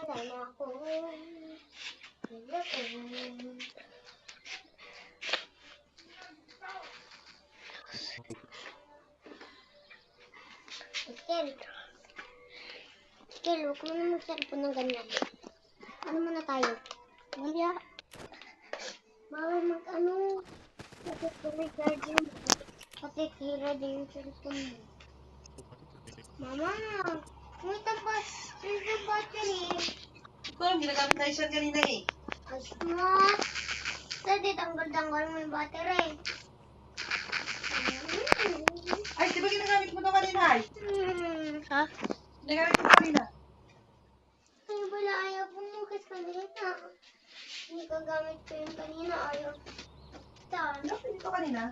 wala na ako. Kel, huwag mo na mag-cellphone ng ganyan. Ano muna tayo? Wala. Bawal mag-ano. Kasi recharging. Kasi sira din yung cellphone mo. Mama, may tapos yung battery. Ikaw, ginagamit na isa kanina eh. Asma, tadi tanggal-tanggal mo yung battery. Ay, di ba ginagamit mo ito kanina ay? Ha? Ginagamit mo kanina. Kaya pala ayaw bumukas kanina. Hindi ko gamit ko yung kanina. Ayaw. Saan? Ginagamit mo kanina.